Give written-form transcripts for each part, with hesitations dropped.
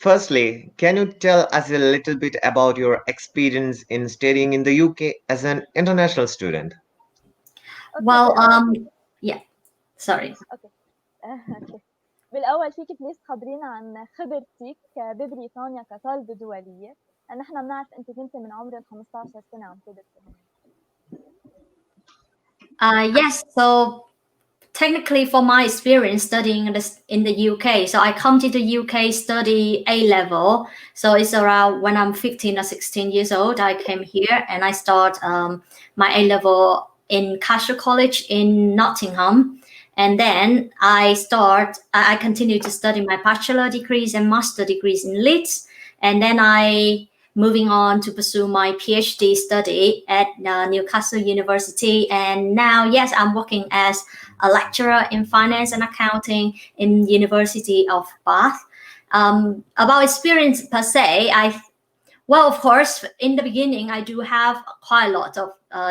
Firstly, can you tell us a little bit about your experience in studying in the UK as an international student? اوكي Well, بالاول yeah, sorry. اوكي اوكي بالاول فيك بليز تخبرينا عن خبرتك ببريطانيا كطالبة دولية. نحن بنعرف انت كنت من عمر ال 15 سنة عم تدرسي هون. Yes, so technically for my experience studying in the UK, so I come to the UK study A level. So it's around when I'm 15 or 16 years old, I came here and I start my A level in Cashel College in Nottingham. And then I continue to study my bachelor degrees and master degrees in Leeds. And then I moving on to pursue my PhD study at Newcastle University. And now, yes, I'm working as a lecturer in finance and accounting in University of Bath. About experience per se, well, of course, in the beginning, I do have quite a lot of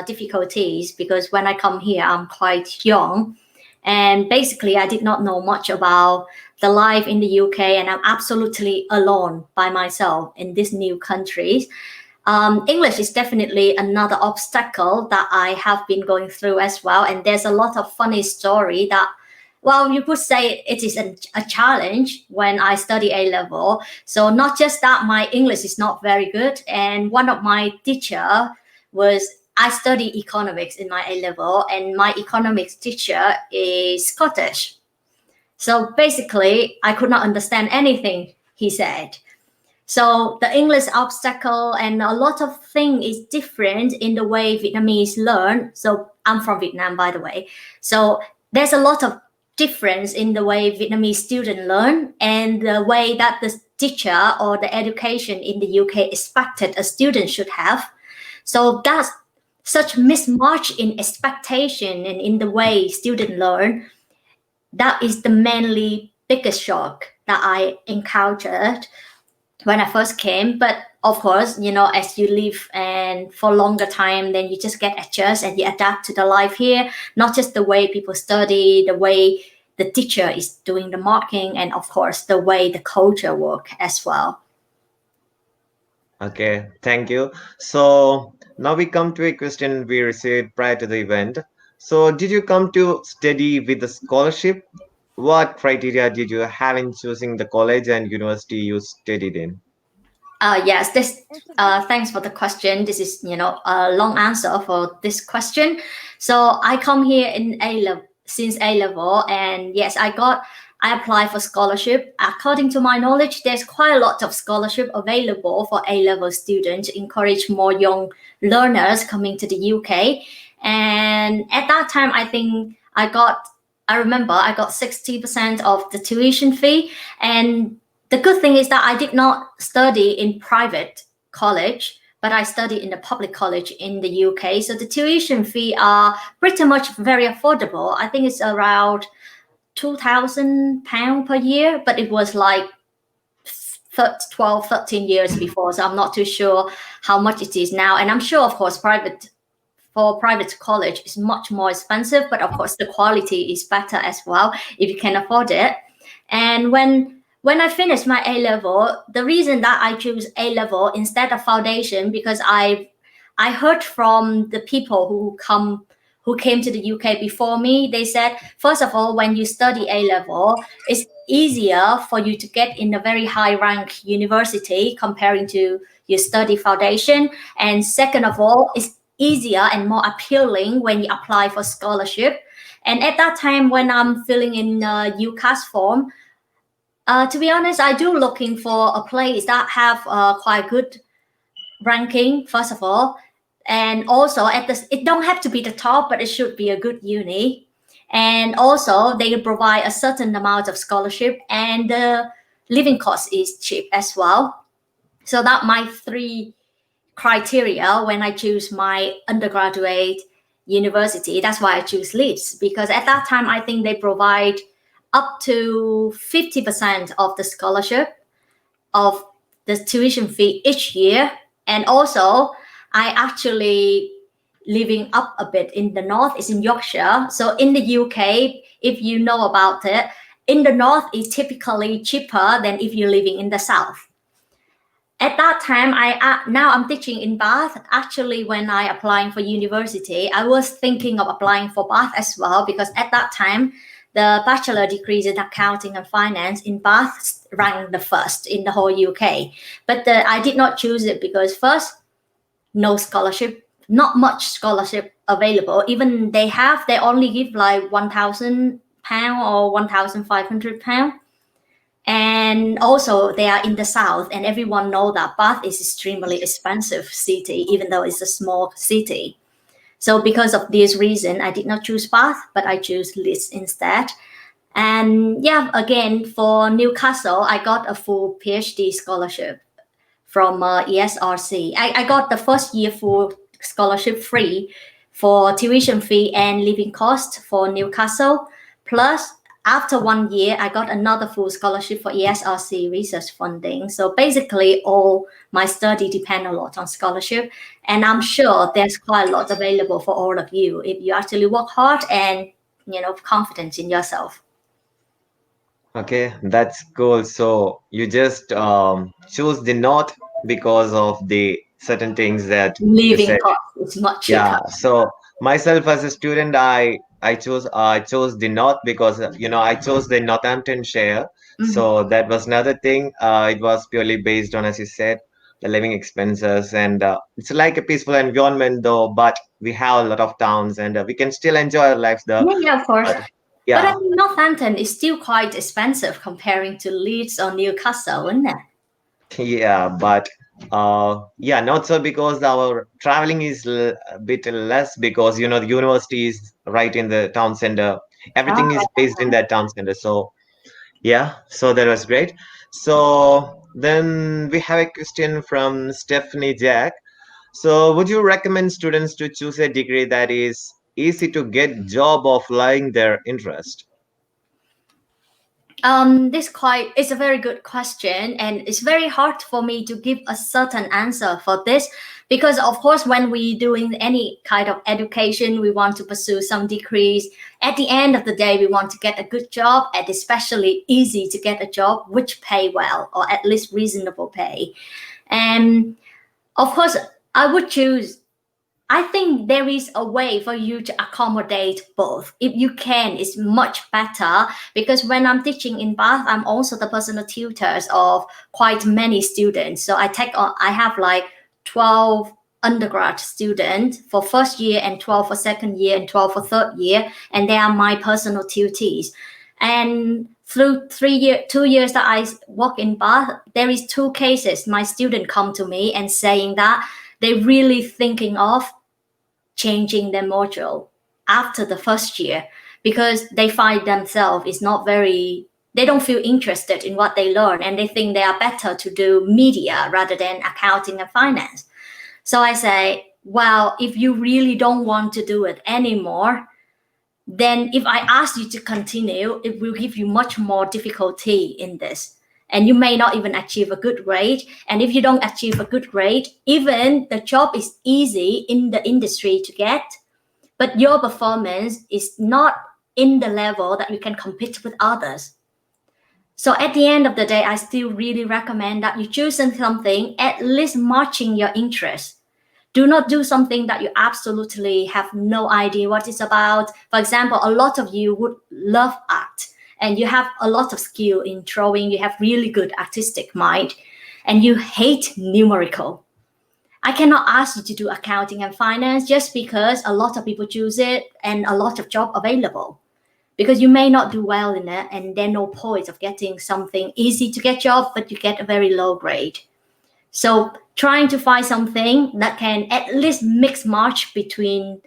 difficulties because when I come here, I'm quite young. And basically, I did not know much about the life in the UK, and I'm absolutely alone by myself in this new country. English is definitely another obstacle that I have been going through as well. And there's a lot of funny story that, well, you could say it is a challenge when I study A level. So not just that my English is not very good. And one of my teacher I study economics in my A level, and my economics teacher is Scottish. So basically, I could not understand anything he said. So the English obstacle and a lot of things is different in the way Vietnamese learn. So I'm from Vietnam, by the way. So there's a lot of difference in the way Vietnamese students learn and the way that the teacher or the education in the UK expected a student should have. So that's such mismatch in expectation and in the way students learn. That is the mainly biggest shock that I encountered when I first came. But of course, as you live and for longer time, then you just get adjust and you adapt to the life here, not just the way people study, the way the teacher is doing the marking, and of course, the way the culture work as well. Okay, thank you. So now we come to a question we received prior to the event. So did you come to study with a scholarship? What criteria did you have in choosing the college and university you studied in? Yes, thanks for the question. This is, a long answer for this question. So I come here in since A level, and yes, I applied for scholarship. According to my knowledge, there's quite a lot of scholarship available for A level students to encourage more young learners coming to the UK. And at that time, I remember I got 60% of the tuition fee. And the good thing is that I did not study in private college, but I studied in the public college in the UK. So the tuition fee are pretty much very affordable. I think it's around £2,000 per year, but it was like 12, 13 years before. So I'm not too sure how much it is now. And I'm sure, of course, private college is much more expensive, but of course the quality is better as well if you can afford it. And when I finished my A level, the reason that I choose A level instead of foundation, because I heard from the people who came to the UK before me, they said, first of all, when you study A level, it's easier for you to get in a very high rank university comparing to your study foundation. And second of all, it's easier and more appealing when you apply for scholarship. And at that time, when I'm filling in UCAS form, to be honest, I do looking for a place that have quite good ranking, first of all. And also it don't have to be the top, but it should be a good uni. And also they provide a certain amount of scholarship, and the living cost is cheap as well. So that my three criteria when I choose my undergraduate university. That's why I choose Leeds, because at that time I think they provide up to 50% of the scholarship of the tuition fee each year. And also I actually living up a bit in the north, is in Yorkshire. So in the UK, if you know about it, in the north is typically cheaper than if you're living in the south. At that time, now I'm teaching in Bath. Actually, when I applying for university, I was thinking of applying for Bath as well, because at that time, the bachelor degrees in accounting and finance in Bath ranked the first in the whole UK. But I did not choose it because first, no scholarship, not much scholarship available. Even they only give like £1,000 or £1,500. And also they are in the south, and everyone know that Bath is extremely expensive city, even though it's a small city. So because of this reason, I did not choose Bath, but I choose Leeds instead. And yeah, again, for Newcastle, I got a full PhD scholarship from ESRC. I got the first year full scholarship free for tuition fee and living cost for Newcastle. Plus, after 1 year, I got another full scholarship for ESRC research funding. So basically, all my study depend a lot on scholarship. And I'm sure there's quite a lot available for all of you if you actually work hard and, confidence in yourself. Okay, that's cool. So you just choose the north because of the certain things that you Living said. cost is much cheaper. Yeah. So myself as a student, I chose the north because I chose the Northamptonshire. So that was another thing. It was purely based on, as you said, the living expenses, and it's like a peaceful environment though. But we have a lot of towns, and we can still enjoy our lives there. Yeah, of course. But, But I yeah. mean, Northampton is still quite expensive comparing to Leeds or Newcastle, isn't it? Yeah, but not so because our traveling is a bit less because the university is right in the town center. Everything is based in that town center. So yeah, so that was great. So then we have a question from Stephanie Jack. So would you recommend students to choose a degree that is easy to get job of following their interest? It's a very good question, and it's very hard for me to give a certain answer for this, because of course when we doing any kind of education, we want to pursue some degrees. At the end of the day, we want to get a good job, and especially easy to get a job which pay well, or at least reasonable pay. And of course I think there is a way for you to accommodate both. If you can, it's much better, because when I'm teaching in Bath, I'm also the personal tutors of quite many students. So I have like 12 undergrad students for first year, and 12 for second year, and 12 for third year, and they are my personal tutees. And through 2 years that I work in Bath, there is 2 cases. My student come to me and saying that they're really thinking of changing their module after the first year, because they find themselves they don't feel interested in what they learn, and they think they are better to do media rather than accounting and finance. So I say, well, if you really don't want to do it anymore, then if I ask you to continue, it will give you much more difficulty in this. And you may not even achieve a good grade. And if you don't achieve a good grade, even the job is easy in the industry to get, but your performance is not in the level that you can compete with others. So at the end of the day, I still really recommend that you choose something at least matching your interest. Do not do something that you absolutely have no idea what it's about. For example, a lot of you would love art, and you have a lot of skill in drawing, you have really good artistic mind, and you hate numerical. I cannot ask you to do accounting and finance just because a lot of people choose it and a lot of job available, because you may not do well in it, and there's no point of getting something easy to get job, but you get a very low grade. So trying to find something that can at least mix match between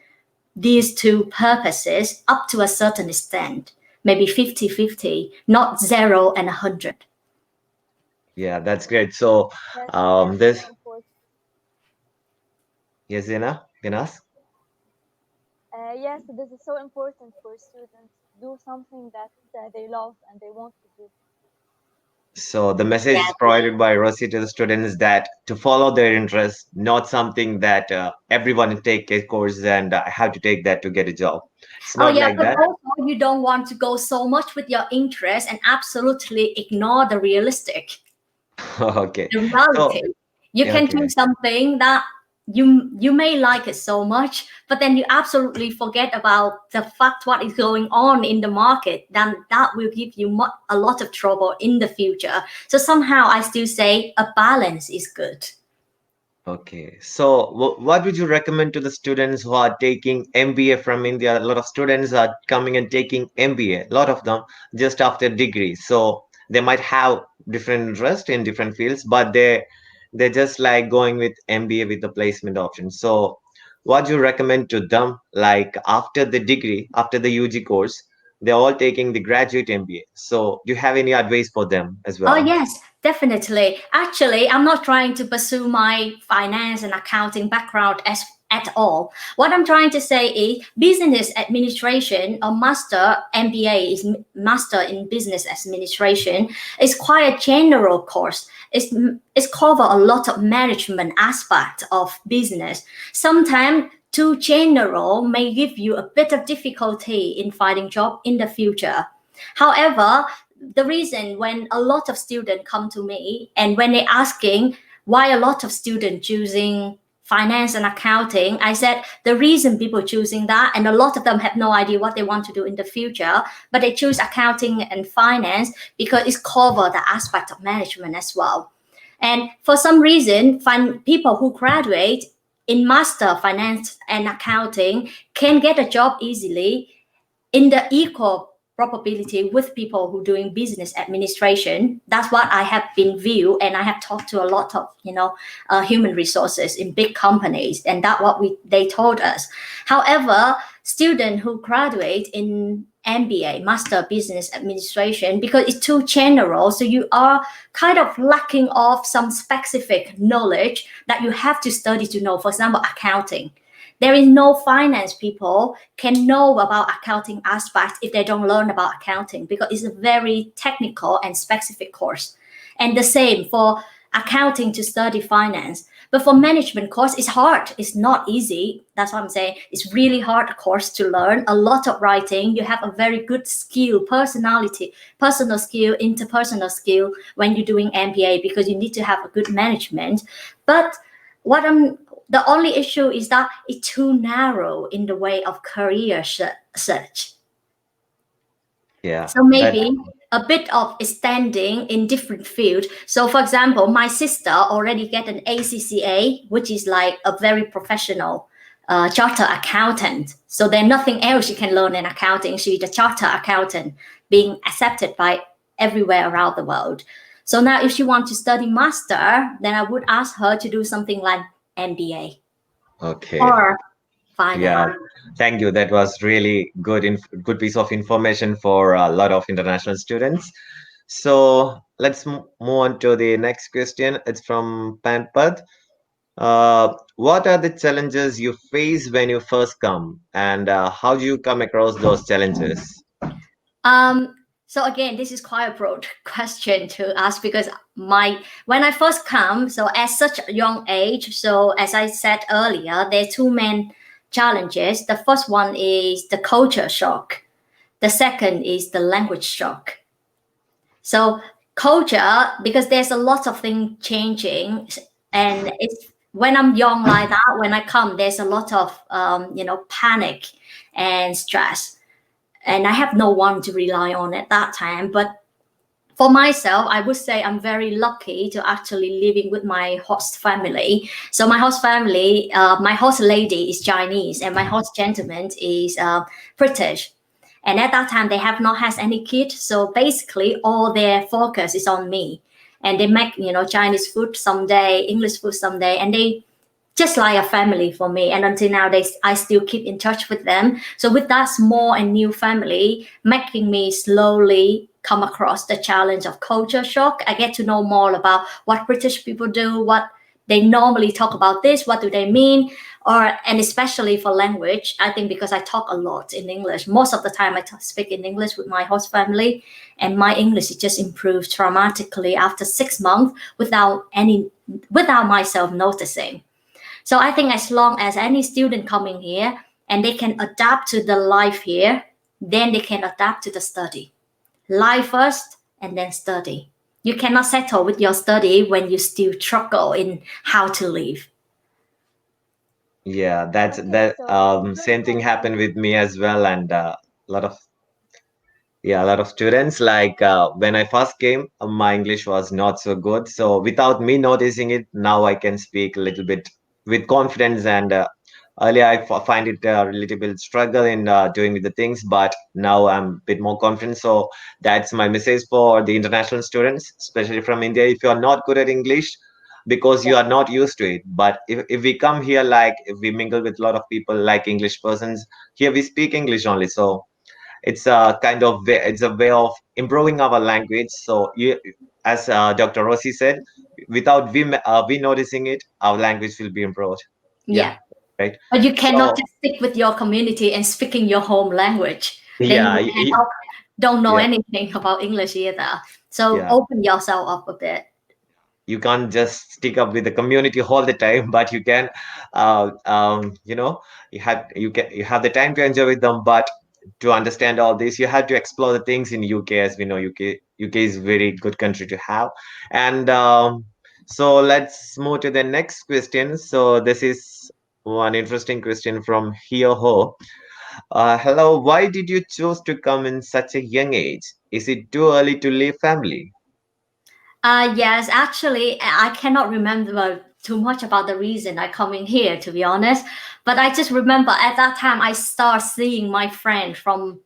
these 2 purposes up to a certain extent, maybe 50-50, not 0 and 100. Yeah, that's great. So Yes, this so important. yes, Zena, can ask? Yes, this is so important for students to do something that they love and they want to do. So the message Yeah. is provided by Rosie to the students that to follow their interest, not something that everyone take a course and I have to take that to get a job. It's Oh not yeah, like but that. also you don't want to go so much with your interest and absolutely ignore the realistic, Okay. the So reality. You yeah, can do okay. something that you may like it so much, but then you absolutely forget about the fact what is going on in the market. Then that will give you a lot of trouble in the future. So somehow I still say a balance is good. Okay. So what would you recommend to the students who are taking MBA from India? A lot of students are coming and taking MBA, a lot of them just after degree. So they might have different interest in different fields, but they're just like going with MBA with the placement option. So what do you recommend to them? Like after the degree, after the UG course, they're all taking the graduate MBA. So do you have any advice for them as Oh, well? yes, definitely. Actually, I'm not trying to pursue my finance and accounting background as at all. What I'm trying to say is business administration or master MBA is master in business administration is quite a general course. It's cover a lot of management aspect of business. Sometimes too general may give you a bit of difficulty in finding job in the future. However, the reason when a lot of students come to me and when they're asking why a lot of students choosing finance and accounting, I said the reason people choosing that, and a lot of them have no idea what they want to do in the future, but they choose accounting and finance because it's cover the aspect of management as well. And for some reason, people who graduate in master finance and accounting can get a job easily in the equal probability with people who doing business administration. That's what I have been viewed, and I have talked to a lot of human resources in big companies, and that what they told us. However, students who graduate in MBA, Master Business Administration, because it's too general, so you are kind of lacking of some specific knowledge that you have to study to know. For example, accounting. There is no finance people can know about accounting aspects if they don't learn about accounting because it's a very technical and specific course. And the same for accounting to study finance. But for management course, it's hard. It's not easy. That's what I'm saying. It's really hard course to learn. A lot of writing. You have a very good skill, personal skill, interpersonal skill when you're doing MBA because you need to have a good management. But the only issue is that it's too narrow in the way of career search. Yeah. So maybe a bit of extending in different field. So for example, my sister already get an ACCA, which is like a very professional charter accountant. So there's nothing else she can learn in accounting. She's a charter accountant being accepted by everywhere around the world. So now if she wants to study master, then I would ask her to do something like MBA Okay. or finance. Yeah, thank you. That was really good piece of information for a lot of international students. So let's move on to the next question. It's from Panpad. What are the challenges you face when you first come, and how do you come across those challenges? So again, this is quite a broad question to ask because when I first come, so at such a young age, so as I said earlier, there are two main challenges. The first one is the culture shock. The second is the language shock. So culture, because there's a lot of things changing, and it's when I'm young like that, when I come, there's a lot of panic and stress. And I have no one to rely on at that time. But for myself, I would say I'm very lucky to actually living with my host family. So my host family, my host lady is Chinese and my host gentleman is British. And at that time, they have not had any kids. So basically, all their focus is on me. And they make, Chinese food someday, English food someday, and they just like a family for me. And until now, I still keep in touch with them. So with that small and new family, making me slowly come across the challenge of culture shock. I get to know more about what British people do, what they normally talk about this. What do they mean? And especially for language, I think because I talk a lot in English, most of the time I speak in English with my host family, and my English just improved dramatically after 6 months without myself noticing. So I think as long as any student coming here and they can adapt to the life here, then they can adapt to the study. Life first and then study. You cannot settle with your study when you still struggle in how to live. Yeah, that same thing happened with me as well, and a lot of students. Like when I first came, my English was not so good. So without me noticing it, now I can speak a little bit with confidence. And earlier I find it a little bit struggle in doing the things, but now I'm a bit more confident. So that's my message for the international students, especially from India. If you are not good at English, because you are not used to it, but if we come here, like if we mingle with a lot of people like English persons, here we speak English only. So it's a kind of way, it's a way of improving our language. So you, as Dr. Rosie said, without we noticing it, our language will be improved. Yeah. Right. But you cannot So, just stick with your community and speaking your home language. Then you don't know anything about English either. So open yourself up a bit. You can't just stick up with the community all the time, but you can, you have the time to enjoy with them. But to understand all this, you have to explore the things in UK. As we know, UK is a very good country to have. And so let's move to the next question. So this is one interesting question from Hio Ho. Hello, why did you choose to come in such a young age? Is it too early to leave family? Yes, actually, I cannot remember too much about the reason I come in here, to be honest. But I just remember at that time I start seeing my friend from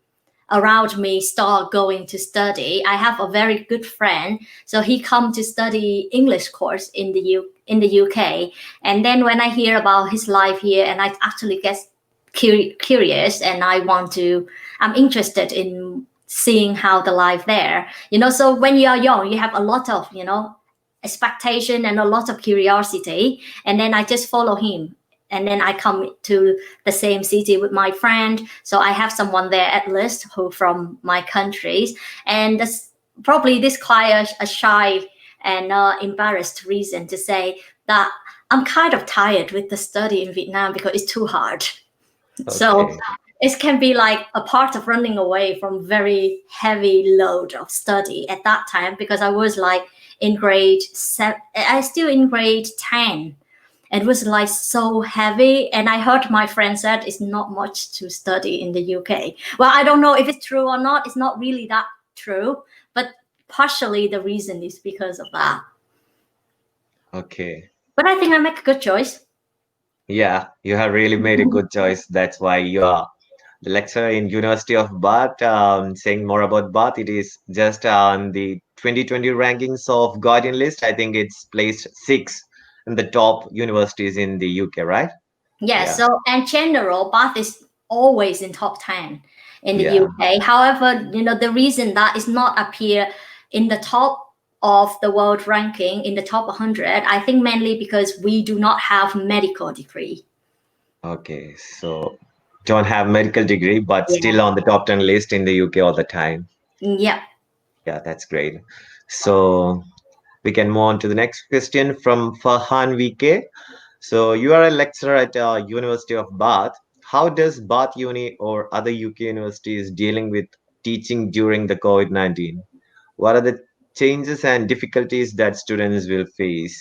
around me start going to study. I have a very good friend, so he come to study English course in the UK. And then when I hear about his life here, and I actually get curious, and I'm interested in seeing how the life there, so when you are young, you have a lot of, expectation and a lot of curiosity. And then I just follow him. And then I come to the same city with my friend. So I have someone there at least who from my countries. And that's probably this quite a shy and embarrassed reason to say that I'm kind of tired with the study in Vietnam because it's too hard. Okay. So it can be like a part of running away from very heavy load of study at that time, because I was like in grade 7, I still in grade 10. It was like so heavy. And I heard my friend said it's not much to study in the UK. Well, I don't know if it's true or not. It's not really that true, but partially the reason is because of that. Okay. But I think I make a good choice. Yeah, you have really made a good choice. That's why you are the lecturer in University of Bath. Saying more about Bath, it is just on the 2020 rankings of Guardian list. I think it's placed 6 in the top universities in the UK, right? Yeah. So in general, Bath is always in top 10 in the UK. However, the reason that is not appear in the top of the world ranking in the top 100, I think mainly because we do not have medical degree. Okay, so don't have medical degree, but still on the top 10 list in the UK all the time. Yeah. Yeah, that's great. So we can move on to the next question from Farhan VK. So you are a lecturer at University of Bath. How does Bath Uni or other UK universities dealing with teaching during the COVID-19? What are the changes and difficulties that students will face?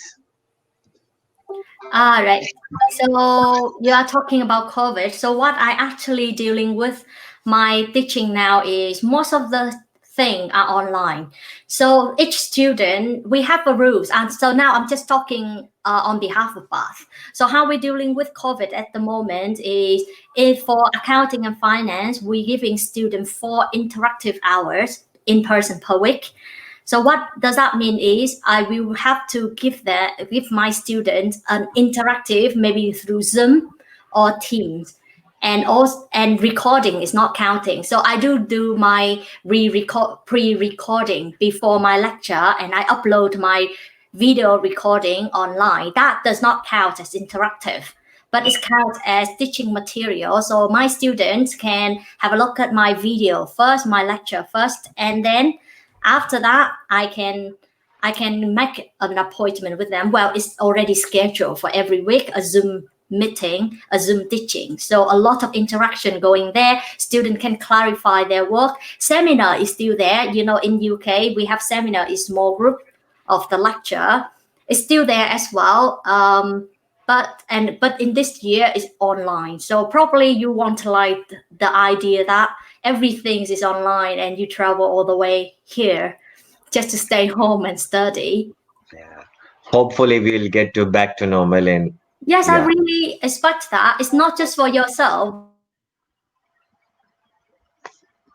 Right. So you are talking about COVID. So what I actually dealing with my teaching now is most of the thing are online. So each student, we have a rules. And so now I'm just talking on behalf of Bath. So how we're dealing with COVID at the moment is if for accounting and finance, we're giving students 4 interactive hours in person per week. So what does that mean is I will have to give my students an interactive, maybe through Zoom or Teams, and recording is not counting. So I do my pre-recording before my lecture, and I upload my video recording online, that does not count as interactive, but it counts as teaching material. So my students can have a look at my video first, my lecture first, and then after that, I can make an appointment with them. Well, it's already scheduled for every week, a Zoom meeting, a Zoom teaching. So a lot of interaction going there. Students can clarify their work. Seminar is still there. You know, in UK, we have seminar in small group of the lecture. It's still there as well. But in this year it's online. So probably you want to like the idea that everything is online and you travel all the way here just to stay home and study. Yeah. Hopefully we'll get back to normal and yes, I really expect that. It's not just for yourself.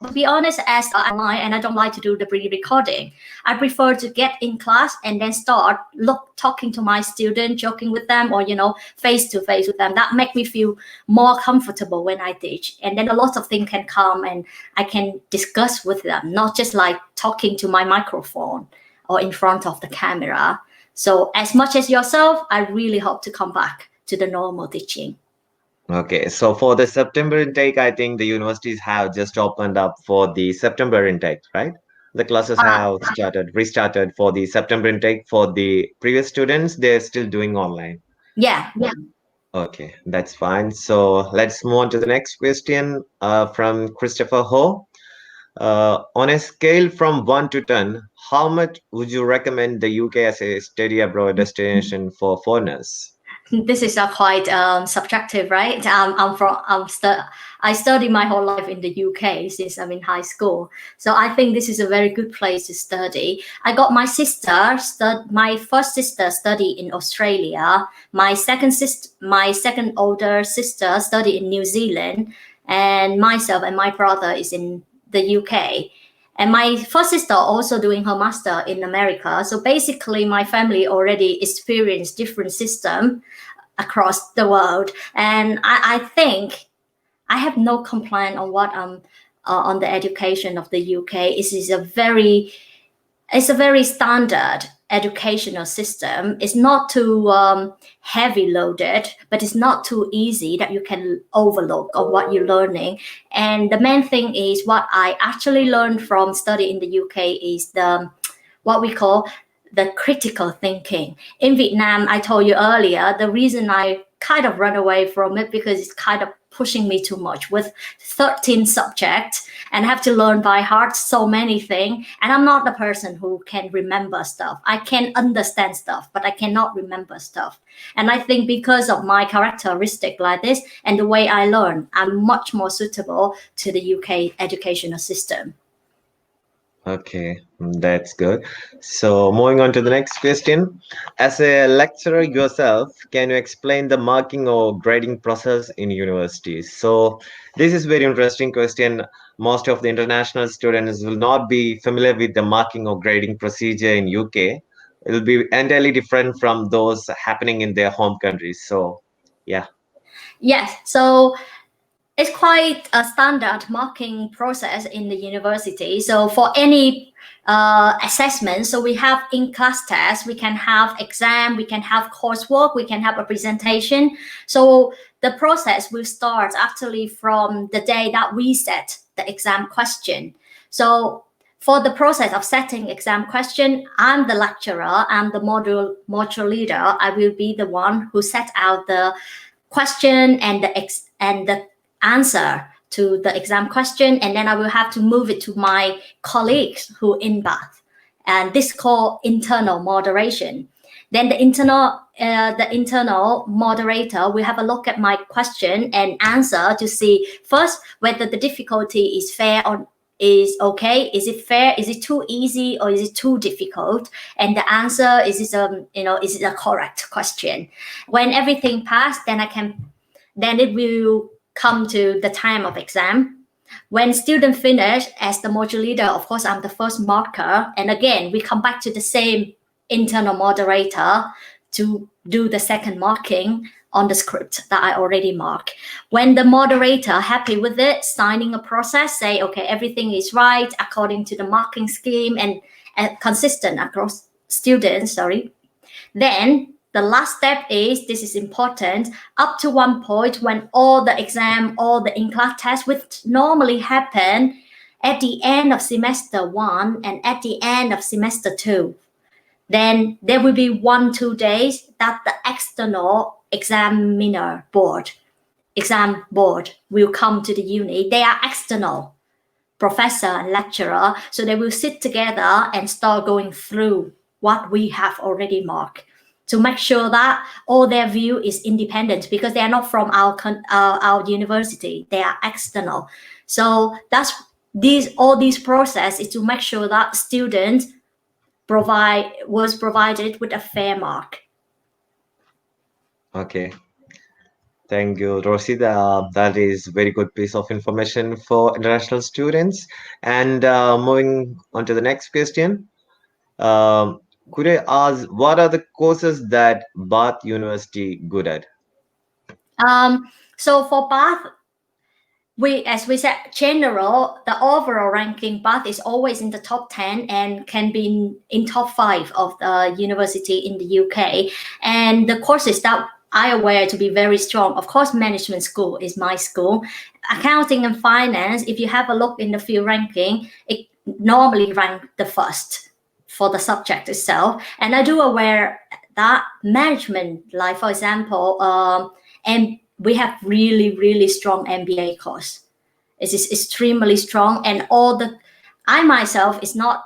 To be honest, as online, and I don't like to do the pre-recording. I prefer to get in class and then start talking to my student, joking with them, or face to face with them. That make me feel more comfortable when I teach. And then a lot of things can come and I can discuss with them, not just like talking to my microphone or in front of the camera. So as much as yourself, I really hope to come back to the normal teaching. Okay, so for the September intake, I think the universities have just opened up for the September intake, right? The classes have restarted for the September intake. For the previous students, they're still doing online. Yeah. Okay, that's fine. So let's move on to the next question from Christopher Ho. On a scale from 1 to 10, how much would you recommend the UK as a study abroad destination for foreigners? This is quite subjective, right? I studied my whole life in the UK since I'm in high school, so I think this is a very good place to study. I got my first sister studied in Australia. My second older sister studied in New Zealand, and myself and my brother is in the UK. And my first sister also doing her master in America. So basically my family already experienced different system across the world. And I think I have no complaint on what on the education of the UK. It's a very standard educational system. It's not too heavy loaded, but it's not too easy that you can overlook on what you're learning. And the main thing is what I actually learned from study in the UK is what we call the critical thinking. In Vietnam, I told you earlier, the reason I kind of run away from it because it's kind of pushing me too much with 13 subjects and have to learn by heart so many things. And I'm not the person who can remember stuff. I can understand stuff, but I cannot remember stuff. And I think because of my characteristic like this and the way I learn, I'm much more suitable to the UK educational system. Okay, that's good. So moving on to the next question. As a lecturer yourself, can you explain the marking or grading process in universities? So this is very interesting question. Most of the international students will not be familiar with the marking or grading procedure in UK. It will be entirely different from those happening in their home countries. So yeah. Yes, so it's quite a standard marking process in the university. So for any assessment, so we have in-class tests, we can have exam, we can have coursework, we can have a presentation. So the process will start actually from the day that we set the exam question. So for the process of setting exam question, I'm the lecturer, I'm the module leader. I will be the one who set out the question and the answer to the exam question, and then I will have to move it to my colleagues who in Bath, and this called internal moderation. Then the internal moderator will have a look at my question and answer to see first whether the difficulty is fair or is okay. Is it fair? Is it too easy or is it too difficult? And the answer is it a correct question? When everything passed, then it will come to the time of exam. When student finish, as the module leader, of course, I'm the first marker. And again, we come back to the same internal moderator to do the second marking on the script that I already marked. When the moderator happy with it, signing a process, say, okay, everything is right according to the marking scheme and consistent across students, Then the last step is, this is important, up to one point when all the exam, all the in-class tests, which normally happen at the end of semester 1 and at the end of semester 2. Then there will be 1-2 days that the external exam board will come to the uni. They are external, professor and lecturer, so they will sit together and start going through what we have already marked to make sure that all their view is independent, because they are not from our university, they are external. So that's all these process is to make sure that students was provided with a fair mark. Okay. Thank you, Rosie. That is very good piece of information for international students. And moving on to the next question. Could I ask, what are the courses that Bath University good at? So for Bath, as we said, general, the overall ranking, Bath is always in the top 10 and can be in top 5 of the university in the UK. And the courses that I aware to be very strong, of course, management school is my school. Accounting and finance, if you have a look in the field ranking, it normally rank the first for the subject itself. And I do aware that management, like for example, and we have really strong MBA course. It is extremely strong, and I myself is not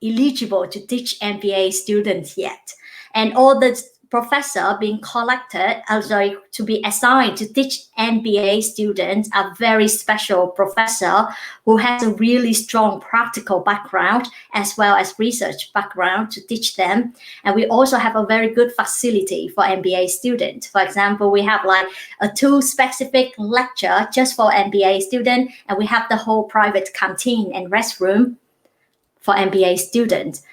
eligible to teach MBA students yet. And all the professor being to be assigned to teach MBA students are very special professor who has a really strong practical background as well as research background to teach them. And we also have a very good facility for MBA students. For example, we have like a 2 specific lecture just for MBA student, and we have the whole private canteen and restroom for MBA students.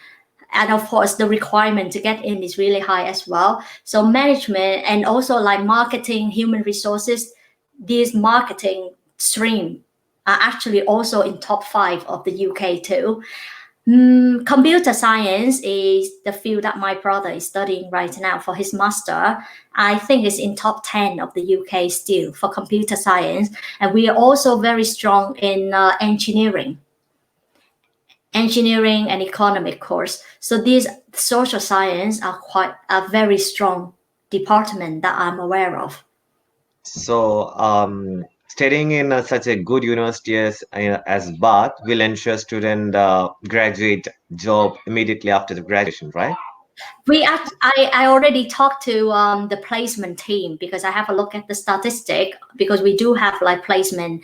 And of course, the requirement to get in is really high as well. So management and also like marketing, human resources, these marketing stream are actually also in top 5 of the UK too. Computer science is the field that my brother is studying right now for his master. I think it's in top 10 of the UK still for computer science. And we are also very strong in engineering and economic course. So these social science are a very strong department that I'm aware of. So studying in such a good university as Bath will ensure student graduate job immediately after the graduation, right? I already talked to the placement team, because I have a look at the statistic, because we do have like placement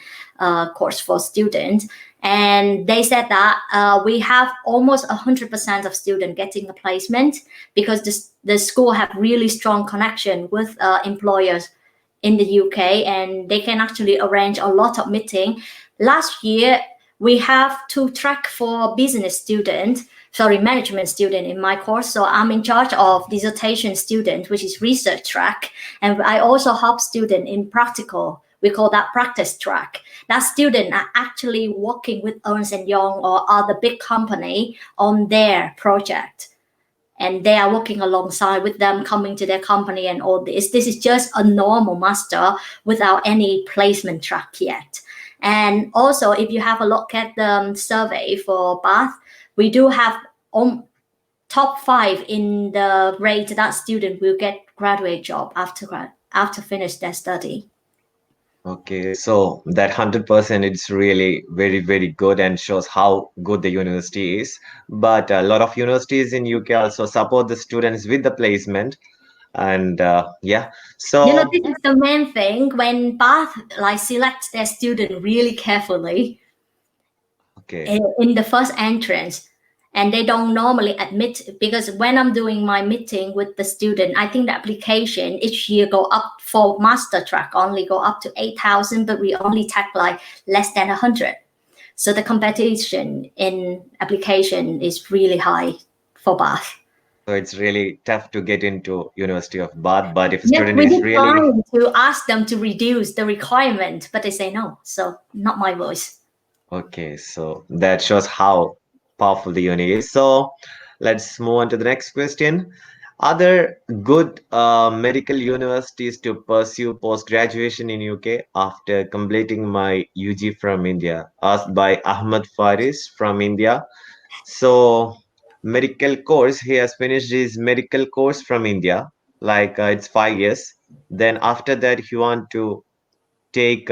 course for students. And they said that we have almost 100% of students getting a placement, because the school have really strong connection with employers in the UK, and they can actually arrange a lot of meeting. Last year, we have 2 track for management student in my course. So I'm in charge of dissertation student, which is research track. And I also help student in practical. We call that practice track. That student are actually working with Ernst & Young or other big company on their project. And they are working alongside with them, coming to their company and all this. This is just a normal master without any placement track yet. And also, if you have a look at the survey for Bath, we do have top 5 in the rate that student will get graduate job after finish their study. Okay, so that 100% it's really very good and shows how good the university is. But a lot of universities in UK also support the students with the placement. And yeah, so this is the main thing when Bath select their student really carefully. Okay. In the first entrance. And they don't normally admit, because when I'm doing my meeting with the student, I think the application each year go up for master track, only go up to 8,000, but we only take like less than 100. So the competition in application is really high for Bath. So it's really tough to get into University of Bath, but if a Yes, student we is did really trying to ask them to reduce the requirement, but they say no. So not my voice. okay, so that shows how powerful the uni is. So let's move on to the next question. Are there good medical universities to pursue post-graduation in UK after completing my UG from India? Asked by Ahmad Faris from India. So, medical course, he has finished his medical course from India, like it's 5 years. Then after that, he want to take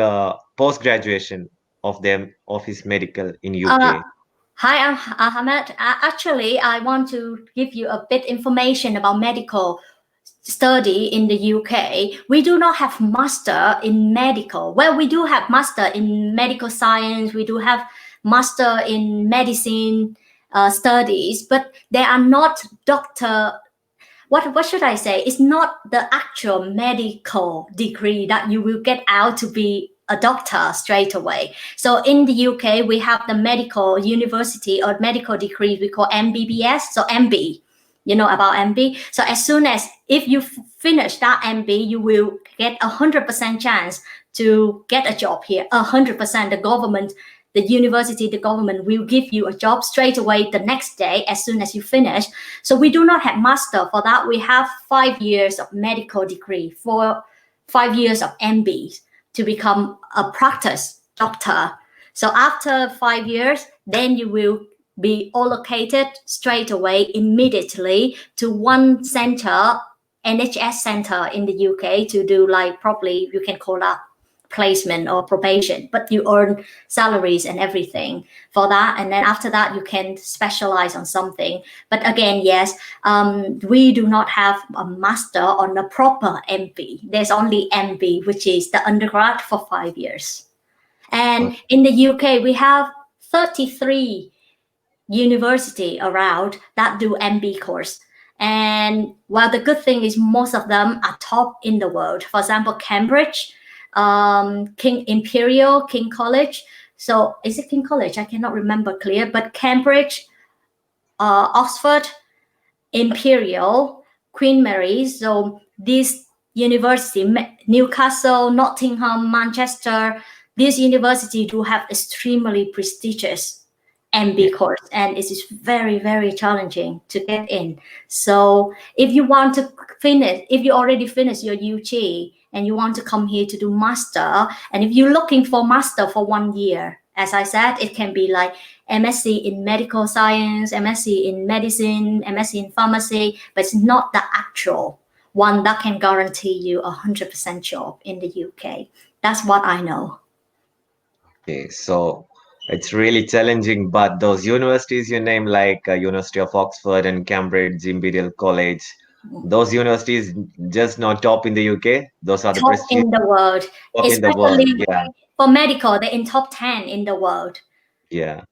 post-graduation of them of his medical in Uh, UK. Hi, I'm Ahmed. Actually, I want to give you a bit information about medical study in the UK. We do not have master in medical. Well, we do have master in medical science. We do have master in medicine studies, but they are not doctor. What should I say? It's not the actual medical degree that you will get out to be a doctor straight away. So in the UK, we have the medical university or medical degree we call MBBS. So MB, you know about MB. So as soon as if you finish that MB, you will get 100% chance to get a job here. 100%. The university, the government will give you a job straight away the next day as soon as you finish. So we do not have master for that. We have 5 years of medical degree, 5 years of MBs to become a practice doctor. So after 5 years, then you will be allocated straight away immediately to one center, NHS center in the UK to do like probably you can call that placement or probation, but you earn salaries and everything for that. And then after that, you can specialize on something. But again, yes, we do not have a master on a proper MB. There's only MB, which is the undergrad for 5 years. And in the UK, we have 33 university around that do MB course. And well, the good thing is most of them are top in the world. For example, Cambridge, King College. So is it King College? I cannot remember clear, but Cambridge, Oxford, Imperial, Queen Mary. So this university, Newcastle, Nottingham, Manchester, this university do have extremely prestigious MB course, and it is very, very challenging to get in. So if you want to finish, if you already finished your UG and you want to come here to do master, and if you're looking for master for 1 year, as I said, it can be like MSc in medical science, MSc in medicine, MSc in pharmacy, but it's not the actual one that can guarantee you 100% job in the UK. That's what I know. Okay, so it's really challenging, but those universities you name, like University of Oxford and Cambridge, Imperial College, those universities just not top in the UK. Those are the Top prestigious in the world, top in the world. especially Yeah, for medical, they're in top 10 in the world. yeah.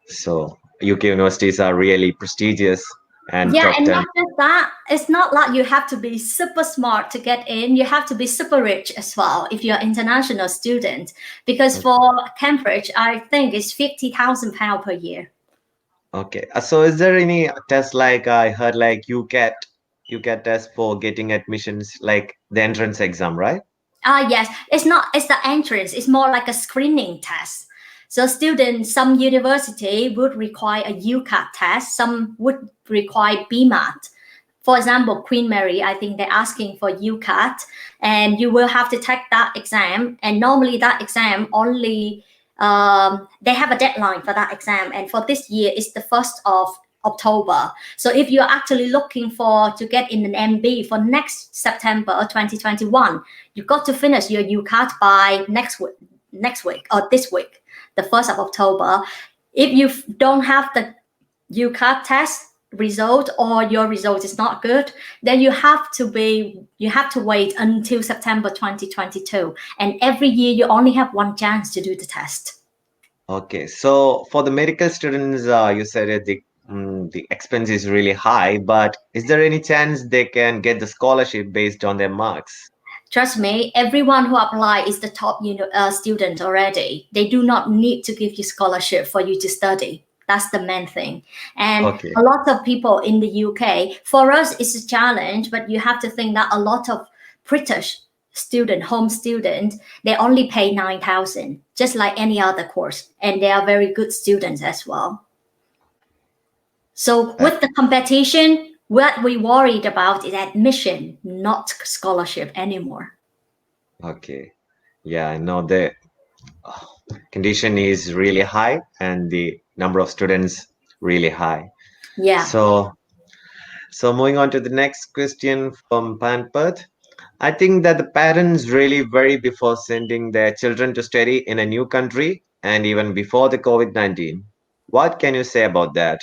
So UK universities are really prestigious and Yeah, top and 10. not just that, it's not like you have to be super smart to get in. You have to be super rich as well if you're an international student. Because for Cambridge, I think it's £50,000 per year. Okay. So is there any test, like I heard like you get test for getting admissions, like the entrance exam, right? Yes, it's the entrance. It's more like a screening test. So students, some university would require a UCAT test, some would require BMAT. For example, Queen Mary, I think they're asking for UCAT, and you will have to take that exam. And normally that exam only, they have a deadline for that exam. And for this year, it's the 1st of October. So if you're actually looking to get in an MB for next September 2021, you've got to finish your UCAT by next week or this week, the 1st of October. If you don't have the UCAT test result or your result is not good, then you have to wait until September 2022. And every year you only have one chance to do the test. Okay. So for the medical students, you said that the expense is really high, but is there any chance they can get the scholarship based on their marks? Trust me, everyone who apply is the top student already. They do not need to give you scholarship for you to study. That's the main thing. And Okay. a lot of people in the UK, for us, it's a challenge, but you have to think that a lot of British home student, they only pay 9,000, just like any other course. And they are very good students as well. So with the competition, what we worried about is admission, not scholarship anymore. Okay. Yeah, I know the condition is really high and the number of students really high. Yeah. So moving on to the next question from Panpat. I think that the parents really worry before sending their children to study in a new country and even before the COVID-19. What can you say about that?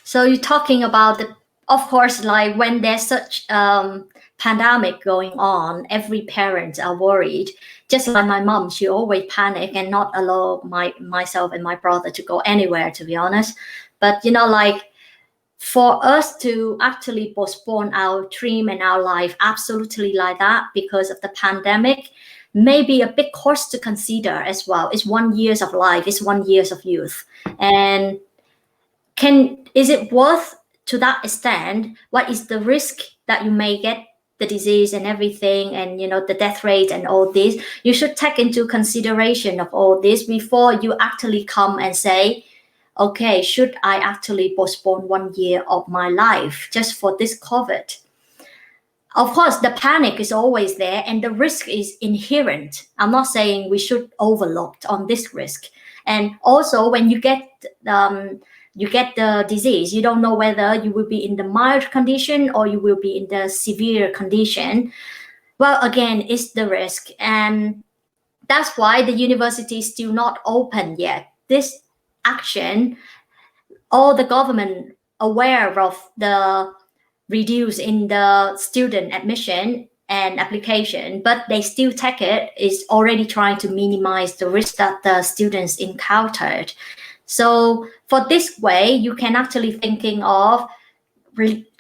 So you're talking about of course, like when there's such pandemic going on, every parent are worried. Just like my mom, she always panic and not allow myself and my brother to go anywhere, to be honest. But like for us to actually postpone our dream and our life absolutely like that because of the pandemic, maybe a big cost to consider as well. It's 1 year of life, it's 1 year of youth. And is it worth to that extent? What is the risk that you may get the disease and everything, and the death rate and all this? You should take into consideration of all this before you actually come and say, okay, should I actually postpone 1 year of my life just for this COVID? Of course, the panic is always there and the risk is inherent. I'm not saying we should overlook on this risk. And also when you get the disease, you don't know whether you will be in the mild condition or you will be in the severe condition. Well, again, it's the risk. And that's why the university is still not open yet. This action, all the government aware of the reduce in the student admission and application, but they still take it, is already trying to minimize the risk that the students encountered. So for this way, you can actually thinking of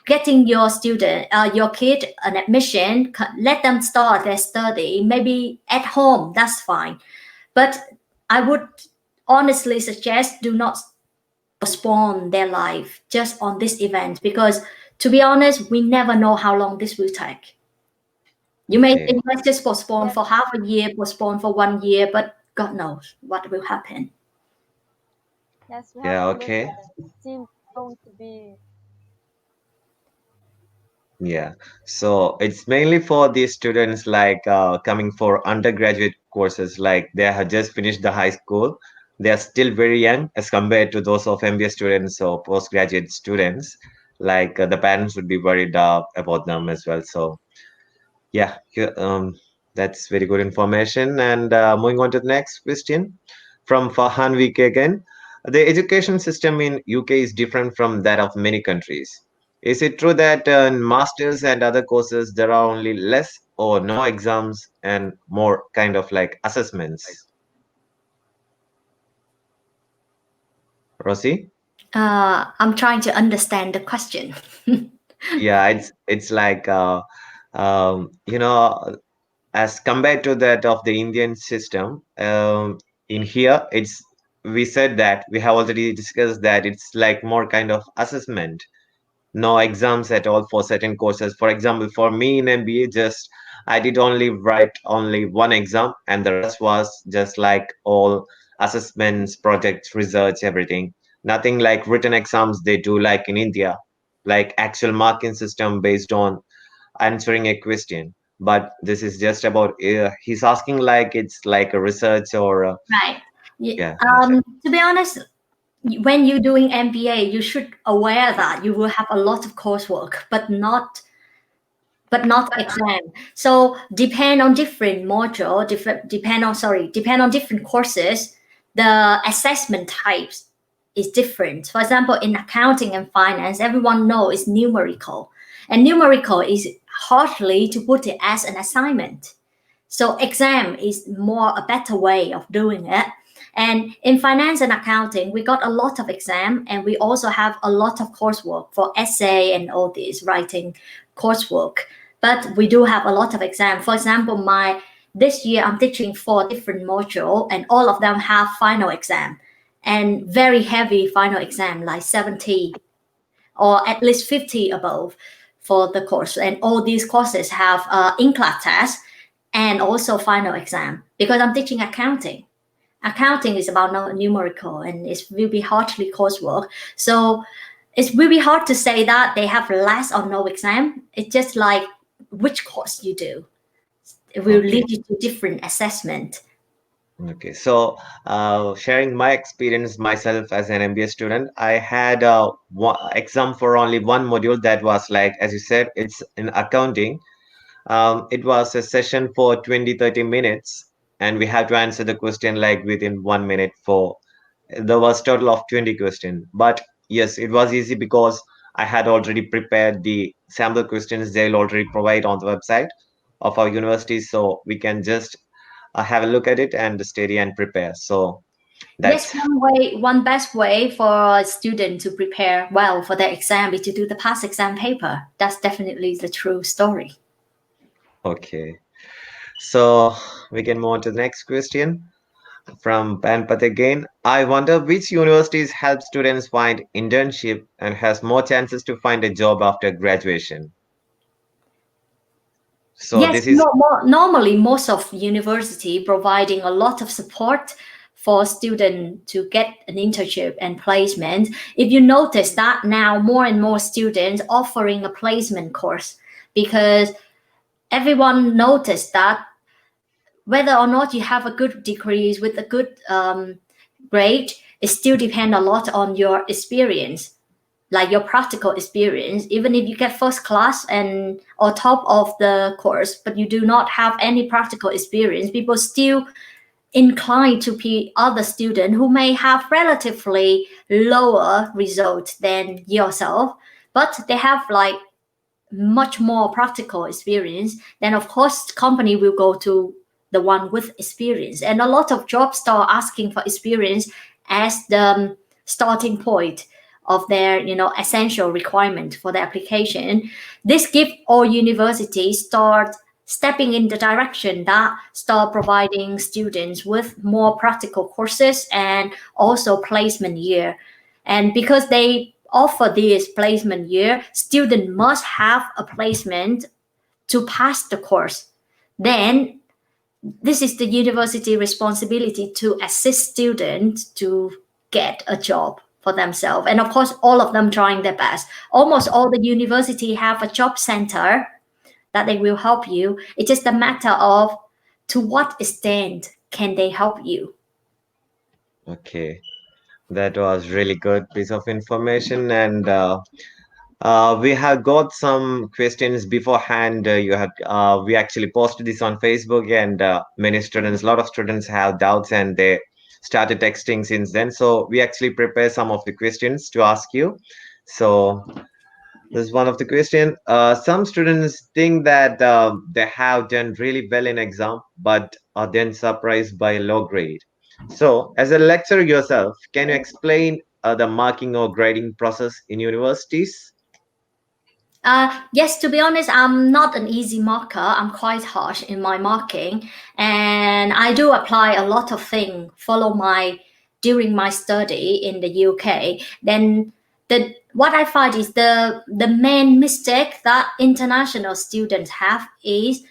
getting your kid an admission, let them start their study, maybe at home, that's fine. But I would honestly suggest do not postpone their life just on this event, because to be honest, we never know how long this will take. You may think let's just postpone for half a year, postpone for 1 year, but God knows what will happen. Yes, we Yeah, have to okay. look at it. It seems going to be. Yeah. So it's mainly for the students like coming for undergraduate courses, like they have just finished the high school. They are still very young as compared to those of MBA students or postgraduate students. Like the parents would be worried about them as well. So yeah, that's very good information. And moving on to the next question from Farhan Wike again. The education system in UK is different from that of many countries. Is it true that in masters and other courses there are only less or no exams and more kind of like assessments? Rosie? I'm trying to understand the question. Yeah, it's like as compared to that of the Indian system, in here it's we said that we have already discussed that it's like more kind of assessment, no exams at all for certain courses. For example, for me in MBA, just I did only write only one exam, and the rest was just like all assessments, projects, research, everything. Nothing like written exams they do like in India, like actual marking system based on answering a question. But this is just about he's asking like it's like a research or Right. yeah, that's it. To be honest, when you're doing MBA, you should aware that you will have a lot of coursework, but not exam. So depend on different module, depend on different courses, the assessment types is different. For example, in accounting and finance, everyone knows it's numerical, and numerical is hardly to put it as an assignment. So exam is more a better way of doing it. And in finance and accounting, we got a lot of exam, and we also have a lot of coursework for essay and all this writing coursework. But we do have a lot of exam. For example, this year I'm teaching 4 different modules, and all of them have final exam, and very heavy final exam, like 70 or at least 50 above for the course. And all these courses have in-class test and also final exam, because I'm teaching accounting. Accounting is about numerical, and it will be hardly coursework. So it's really hard to say that they have less or no exam. It's just like which course you do. It will lead you to different assessment. Okay, so sharing my experience myself as an MBA student, I had one exam for only one module that was like, as you said, it's in accounting. It was a session for 20-30 minutes, and we had to answer the question like within 1 minute for, there was total of 20 questions. But yes, it was easy because I had already prepared the sample questions they'll already provide on the website of our university, so we can just have a look at it and study and prepare. So Yes, that's one best way for a student to prepare well for their exam is to do the past exam paper. That's definitely the true story. okay. So we can move on to the next question from Panpath again. I wonder which universities help students find internship and has more chances to find a job after graduation. So Yes, this is normally most of university providing a lot of support for students to get an internship and placement. If you notice that now more and more students offering a placement course, because everyone noticed that whether or not you have a good degree with a good grade, it still depends a lot on your experience, like your practical experience. Even if you get first class and on top of the course, but you do not have any practical experience, people still inclined to be other students who may have relatively lower results than yourself, but they have like much more practical experience. Then of course company will go to the one with experience, and a lot of jobs start asking for experience as the starting point of their essential requirement for the application. This gives all universities start stepping in the direction that start providing students with more practical courses and also placement year. And because they offer this placement year, student must have a placement to pass the course. Then this is the university responsibility to assist students to get a job for themselves. And of course, all of them trying their best. Almost all the university have a job center that they will help you. It's just a matter of to what extent can they help you. okay. That was really good piece of information, and we have got some questions beforehand. We actually posted this on Facebook, and many students, a lot of students have doubts, and they started texting since then. So we actually prepare some of the questions to ask you. So this is one of the question. Some students think that they have done really well in exam, but are then surprised by a low grade. So, as a lecturer yourself, can you explain the marking or grading process in universities? Yes, to be honest, I'm not an easy marker. I'm quite harsh in my marking, and I do apply a lot of things during my study in the UK. Then what I find is the main mistake that international students have is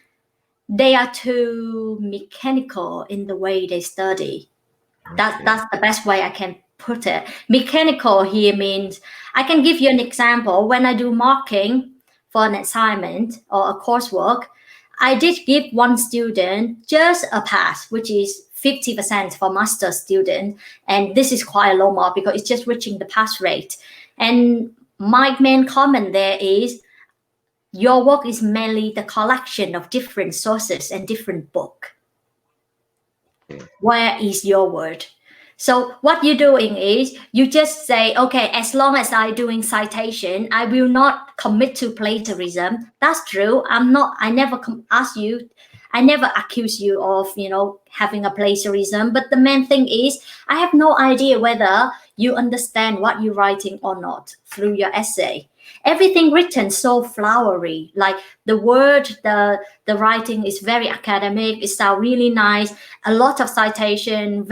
they are too mechanical in the way they study. That's the best way I can put it. Mechanical here means, I can give you an example. When I do marking for an assignment or a coursework, I did give one student just a pass, which is 50% for master student. And this is quite a low mark because it's just reaching the pass rate. And my main comment there is, your work is mainly the collection of different sources and different books. Where is your word? So what you're doing is you just say, okay, as long as I'm doing citation, I will not commit to plagiarism. That's true. I never accuse you of, having a plagiarism. But the main thing is, I have no idea whether you understand what you're writing or not through your essay. Everything written so flowery, like the word, the writing is very academic. It sounds really nice. A lot of citation,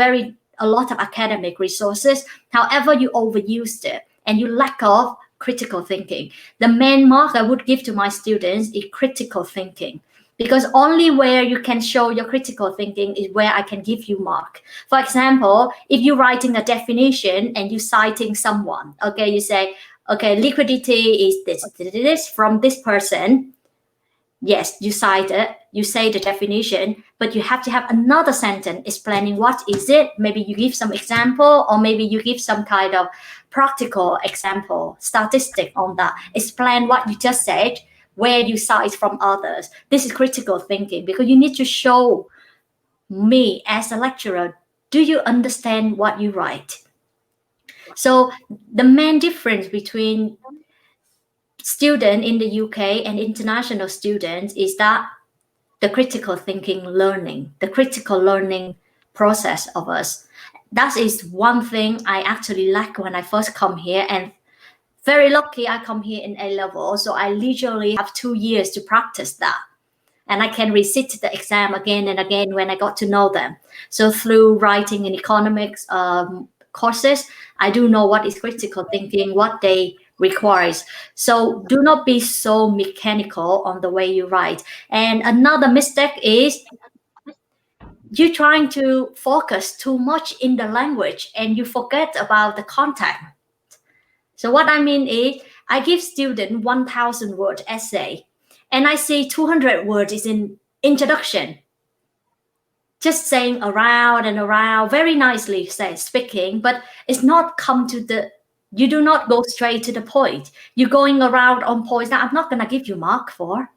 a lot of academic resources. However, you overused it and you lack of critical thinking. The main mark I would give to my students is critical thinking, because only where you can show your critical thinking is where I can give you mark. For example, if you're writing a definition and you're citing someone, okay, you say, okay, liquidity is this from this person. Yes, you cite it, you say the definition, but you have to have another sentence explaining what is it. Maybe you give some example, or maybe you give some kind of practical example, statistic on that. Explain what you just said, where you cite from others. This is critical thinking, because you need to show me as a lecturer, do you understand what you write? So the main difference between students in the UK and international students is that the critical thinking learning, the critical learning process of us. That is one thing I actually lack when I first come here, and very lucky I come here in A level, so I literally have 2 years to practice that. And I can resit the exam again and again when I got to know them. So through writing and economics courses, I do know what is critical thinking, what they requires. So do not be so mechanical on the way you write. And another mistake is you trying to focus too much in the language and you forget about the content. So what I mean is I give student 1,000 word essay and I see 200 words is in introduction. Just saying around and around, very nicely speaking, but it's not come to the, you do not go straight to the point. You're going around on points that I'm not going to give you mark for.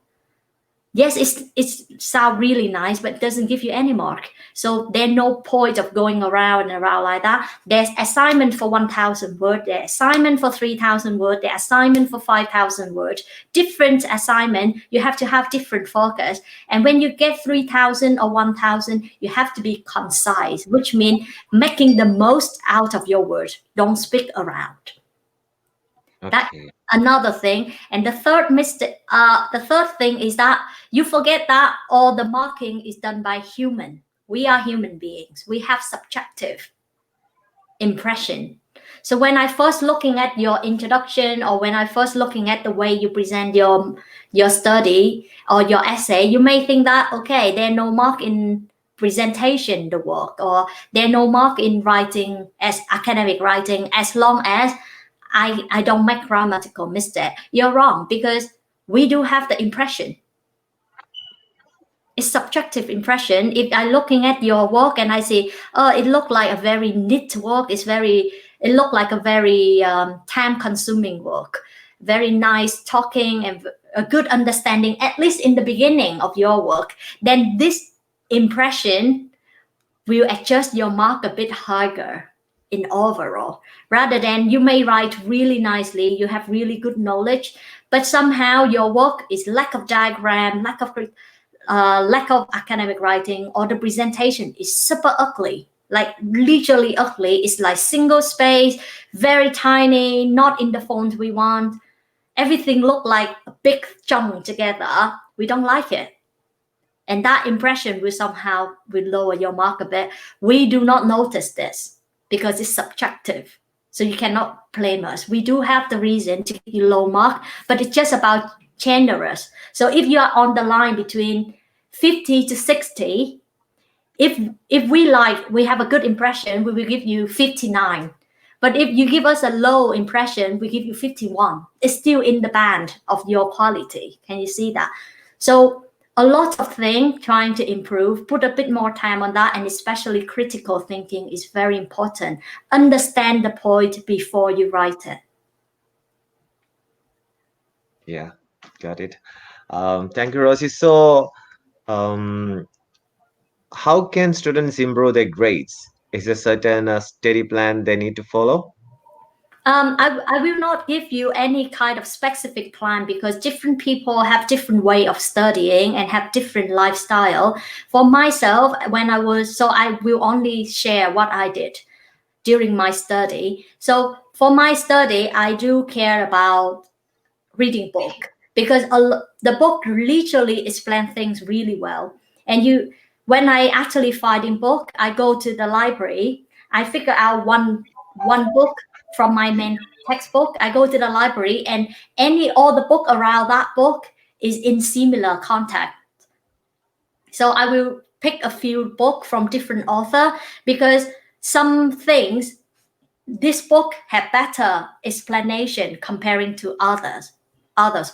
Yes, it sounds really nice, but it doesn't give you any mark. So there's no point of going around and around like that. There's assignment for 1,000 words, there's assignment for 3,000 words, there's assignment for 5,000 words. Different assignment, you have to have different focus. And when you get 3,000 or 1,000, you have to be concise, which means making the most out of your words. Don't speak around. Okay. That's another thing. And the third mistake, the third thing is that you forget that all the marking is done by human. We are human beings. We have subjective impression. So when I first looking at your introduction, or when I first looking at the way you present your study or your essay, you may think that, okay, there are no mark in presentation, the work, or there are no mark in writing as academic writing, as long as I don't make grammatical mistake. You're wrong, because we do have the impression. It's subjective impression. If I'm looking at your work and I see, oh, it looked like a very neat work. It looked like a very time-consuming work. Very nice talking and a good understanding, at least in the beginning of your work. Then this impression will adjust your mark a bit higher in overall, rather than you may write really nicely, you have really good knowledge, but somehow your work is lack of diagram, lack of academic writing, or the presentation is super ugly, like literally ugly. It's like single space, very tiny, not in the font we want. Everything look like a big chunk together. We don't like it. And that impression will somehow lower your mark a bit. We do not notice this, because it's subjective. So you cannot blame us. We do have the reason to give you low mark, but it's just about generous. So if you are on the line between 50 to 60, if we have a good impression, we will give you 59. But if you give us a low impression, we give you 51. It's still in the band of your quality. Can you see that? So a lot of things trying to improve, put a bit more time on that, and especially critical thinking is very important. Understand the point before you write it. Yeah, got it. Thank you, Rosie. So, how can students improve their grades? Is there a certain study plan they need to follow? I will not give you any kind of specific plan, because different people have different way of studying and have different lifestyle. For myself, I will only share what I did during my study. So for my study, I do care about reading book, because the book literally explain things really well. And when I actually finding book, I go to the library, I figure out one book from my main textbook. I go to the library, and all the book around that book is in similar content. So I will pick a few books from different author, because some things this book had better explanation comparing to others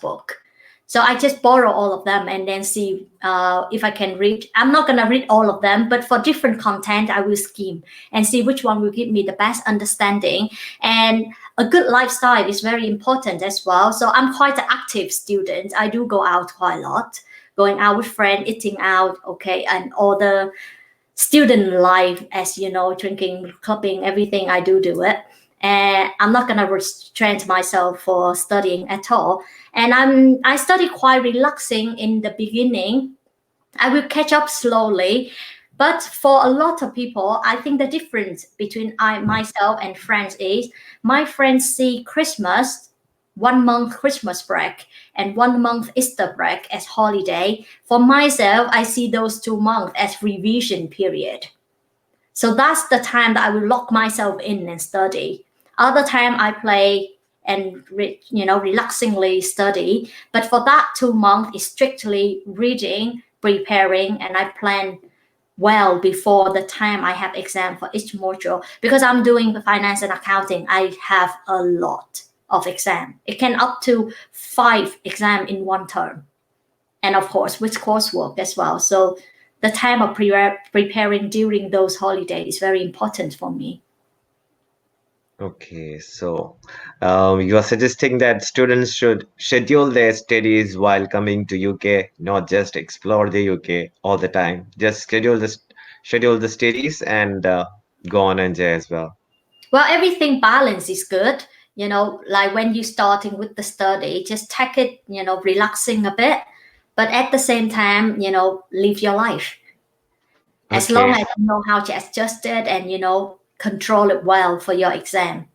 book. So I just borrow all of them and then see if I can read. I'm not gonna read all of them, but for different content, I will skim and see which one will give me the best understanding. And a good lifestyle is very important as well. So I'm quite an active student. I do go out quite a lot, going out with friends, eating out, okay, and all the student life, as you know, drinking, clubbing, everything, I do it. And I'm not gonna restrain myself for studying at all. And I study quite relaxing in the beginning. I will catch up slowly. But for a lot of people, I think the difference between myself and friends is my friends see Christmas, 1 month Christmas break and 1 month Easter break as holiday. For myself, I see those 2 months as revision period. So that's the time that I will lock myself in and study. Other time I play and relaxingly study. But for that 2 months is strictly reading, preparing, and I plan well before the time I have exam for each module. Because I'm doing the finance and accounting, I have a lot of exam. It can up to 5 exam in 1 term. And of course, with coursework as well. So the time of preparing during those holidays is very important for me. Okay, so you are suggesting that students should schedule their studies while coming to UK, not just explore the UK all the time. Just schedule the studies and go on and enjoy as well. Well, everything balance is good. Like when you're starting with the study, just take it, relaxing a bit, but at the same time, live your life. As long as you know how to adjust it and, control it well for your exam.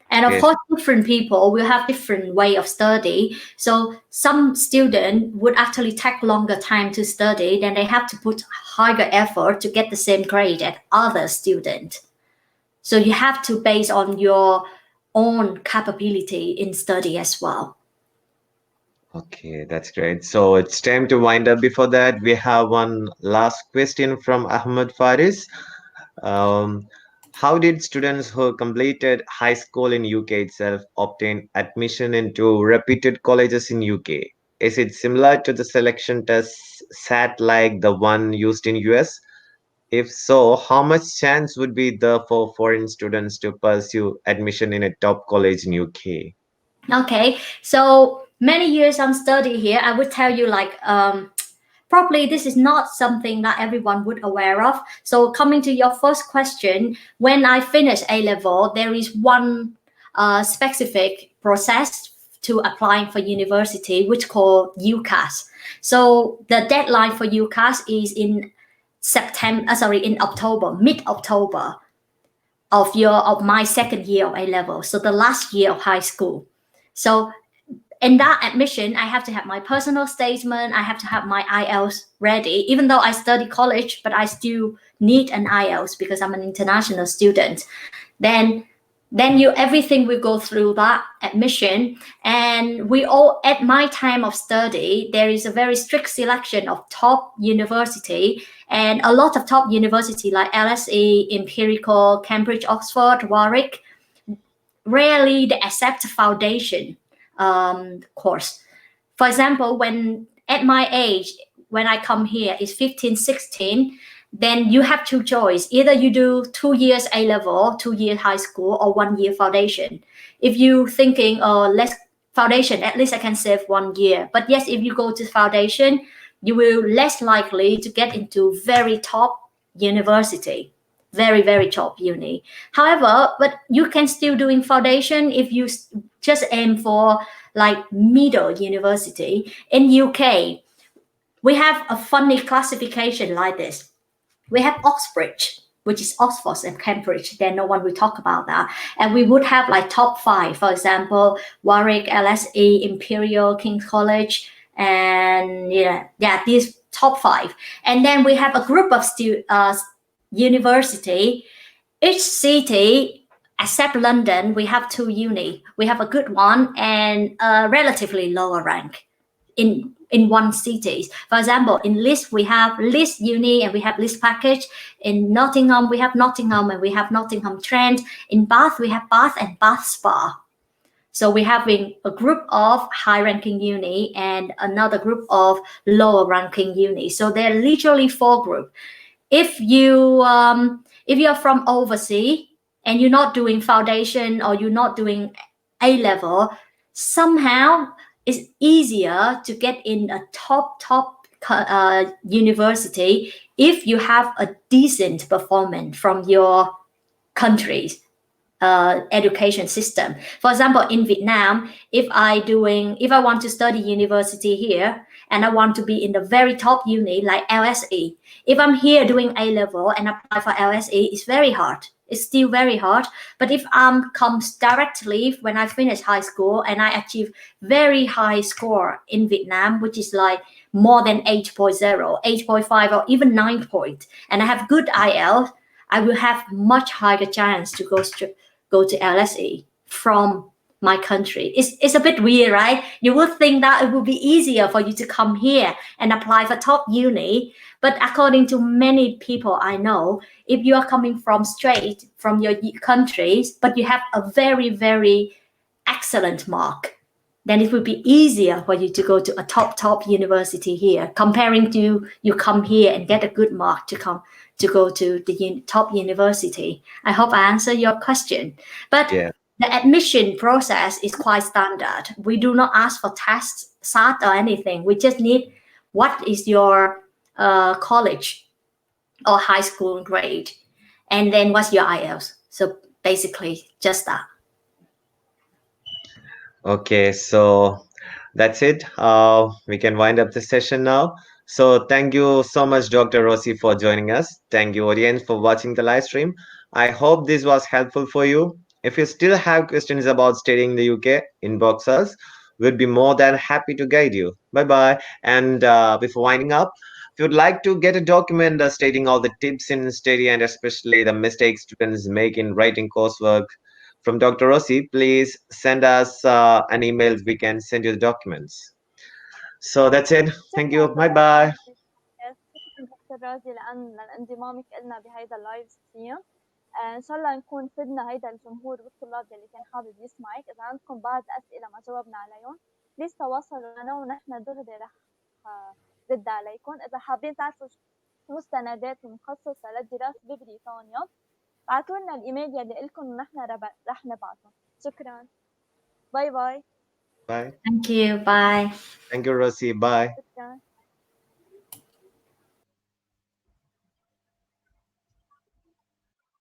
And of course, different people will have different way of study. So some student would actually take longer time to study, then they have to put higher effort to get the same grade as other student. So you have to base on your own capability in study as well. Okay, that's great. So it's time to wind up. Before that, we have one last question from Ahmed Faris. How did students who completed high school in UK itself obtain admission into reputed colleges in UK? Is it similar to the selection test SAT like the one used in US? If so, how much chance would be there for foreign students to pursue admission in a top college in UK? Okay, so many years I'm studying here, I would tell you probably this is not something that everyone would aware of. So coming to your first question, when I finish A-level, there is one specific process to applying for university, which called UCAS. So the deadline for UCAS is in October, mid-October of my second year of A-level. So the last year of high school. So in that admission, I have to have my personal statement. I have to have my IELTS ready. Even though I study college, but I still need an IELTS because I'm an international student. Then everything will go through that admission. And we all, at my time of study, there is a very strict selection of top university. And a lot of top university like LSE, Empirical, Cambridge, Oxford, Warwick, rarely they accept foundation course. For example, when at my age, when I come here is 15, 16, then you have 2 choices. Either you do 2 years A-level, 2 years high school, or 1 year foundation. If you thinking, less foundation, at least I can save 1 year. But yes, if you go to foundation, you will less likely to get into very top university. Very, very top uni. However, but you can still doing foundation if you just aim for like middle university. In UK, we have a funny classification like this. We have Oxbridge, which is Oxford and Cambridge. Then no one will talk about that. And we would have like top 5, for example, Warwick, LSE, Imperial, King's College, and these top 5. And then we have a group of university. Each city, except London, we have 2 uni. We have a good one and a relatively lower rank. in one city. For example, in Leeds we have Leeds Uni and we have Leeds package. In Nottingham we have Nottingham and we have Nottingham Trent. In Bath we have Bath and Bath Spa. So we're having a group of high-ranking uni and another group of lower-ranking uni. So they're literally 4 groups. If you're from overseas and you're not doing foundation or you're not doing A level, somehow it's easier to get in a top university if you have a decent performance from your country's education system. For example, in Vietnam, if I want to study university here and I want to be in the very top uni like LSE, if I'm here doing A level and apply for LSE, it's very hard. It's still very hard. But if comes directly when I finish high school and I achieve very high score in Vietnam, which is like more than 8.0, 8.5 or even 9 point, and I have good IELTS, I will have much higher chance to go to LSE from my country. It's a bit weird, right? You would think that it would be easier for you to come here and apply for top uni. But according to many people I know, if you are coming from straight from your countries, but you have a very, very excellent mark, then it would be easier for you to go to a top university here, comparing to you come here and get a good mark to go to the top university. I hope I answered your question. But the admission process is quite standard. We do not ask for tests, SAT or anything. We just need what is your college or high school grade, and then what's your IELTS. So basically just that. Okay, so that's it. We can wind up the session now. So thank you so much, Dr. Rosie, for joining us. Thank you, audience, for watching the live stream. I hope this was helpful for you. If you still have questions about studying in the UK, inbox us. We'd be more than happy to guide you. Bye-bye. And before winding up, if you'd like to get a document stating all the tips in study and especially the mistakes students make in writing coursework from Dr. Rosie, please send us an email. We can send you the documents. So that's it. Thank you. Bye-bye. شكرا دكتور روزي لانضمامك لنا بهيدا اللايف ستريم. ان شاء الله نكون فدنا هيدا الجمهور والطلاب اللي كان حابب يسمعك. اذا عندكم بعض اسئله ما جاوبنا عليهم بليز تواصلوا معنا ونحن دغري رح رد عليكم. اذا حابين تعرفوا مستندات مخصصه للدراسه ببريطانيا ابعتوا لنا الايميل يلي لكم ونحن رح نبعته. شكرا. باي باي. Bye. Thank you. Bye. Thank you, Rosie. Bye. شكرا.